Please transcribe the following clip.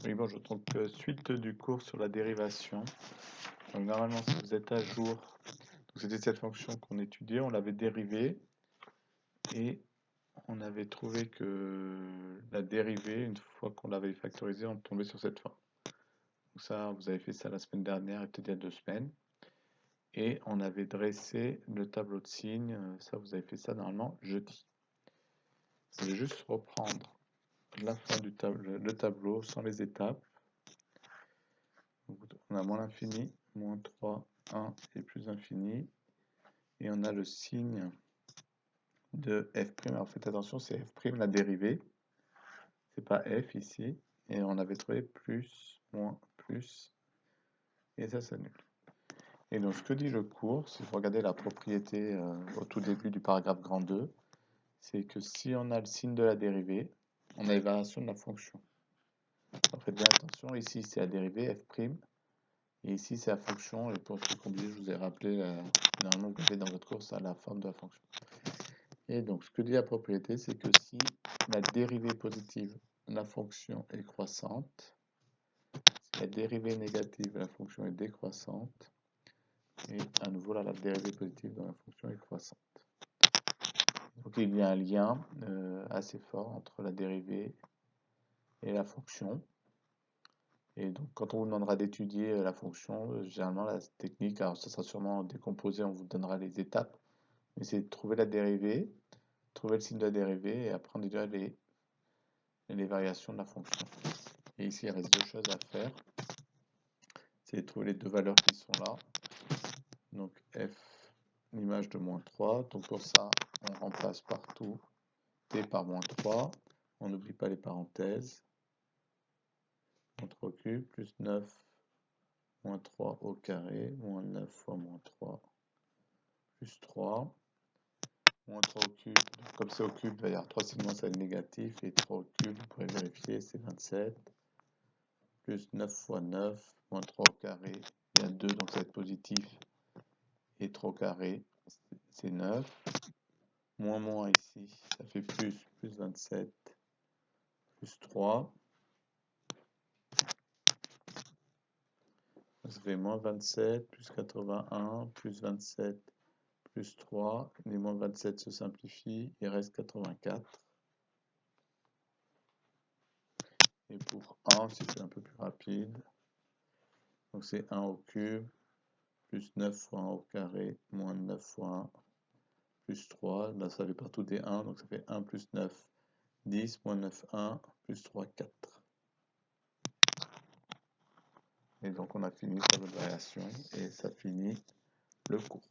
Oui, bonjour. Donc, suite du cours sur la dérivation. Donc, normalement, si vous êtes à jour, c'était cette fonction qu'on étudiait, on l'avait dérivée et on avait trouvé que la dérivée, une fois qu'on l'avait factorisée, on tombait sur cette forme. Donc ça, vous avez fait ça la semaine dernière et peut-être il y a 2 semaines. Et on avait dressé le tableau de signes. Ça, vous avez fait ça normalement jeudi. Je vais juste reprendre la fin du le tableau sans les étapes. Donc, on a moins l'infini, moins 3, 1 et plus infini. Et on a le signe de f'. Alors faites attention, c'est f' la dérivée. C'est pas f ici. Et on avait trouvé plus, moins, plus. Et ça s'annule. Et donc ce que dit le cours, si vous regardez la propriété au tout début du paragraphe grand 2, c'est que si on a le signe de la dérivée, on a l'évaluation de la fonction. Alors faites bien attention, ici c'est la dérivée f'. Et ici, c'est la fonction, et pour ceux qui ont oublié, je vous ai rappelé, normalement, vous avez dans votre cours, ça la forme de la fonction. Et donc, ce que dit la propriété, c'est que si la dérivée positive de la fonction est croissante, si la dérivée négative de la fonction est décroissante, et à nouveau, là, la dérivée positive de la fonction est croissante. Donc, il y a un lien assez fort entre la dérivée et la fonction. Et donc, quand on vous demandera d'étudier la fonction, généralement, la technique, alors ça sera sûrement décomposé, on vous donnera les étapes, mais c'est de trouver la dérivée, trouver le signe de la dérivée, et après on déduira les variations de la fonction. Et ici, il reste 2 choses à faire. C'est de trouver les 2 valeurs qui sont là. Donc, f, l'image de moins 3. Donc, pour ça, on remplace partout t par moins 3. On n'oublie pas les parenthèses. Moins 3 au cube, plus 9 moins 3 au carré, moins 9 fois moins 3, plus 3, moins 3 au cube, donc comme c'est au cube, il va y avoir 3 signes moins, ça va être négatif, et 3 au cube, vous pourrez vérifier, c'est 27, plus 9 fois 9, moins 3 au carré, il y a 2, donc ça va être positif, et 3 au carré, c'est 9, moins moins ici, ça fait plus 27, plus 3, ça fait moins 27, plus 81, plus 27, plus 3, les moins 27 se simplifient, il reste 84. Et pour 1, c'est un peu plus rapide. Donc c'est 1 au cube, plus 9 fois 1 au carré, moins 9 fois 1, plus 3. Là, ça fait partout des 1, donc ça fait 1 plus 9, 10, moins 9, 1, plus 3, 4. Et donc on a fini par la variation, et ça finit le cours.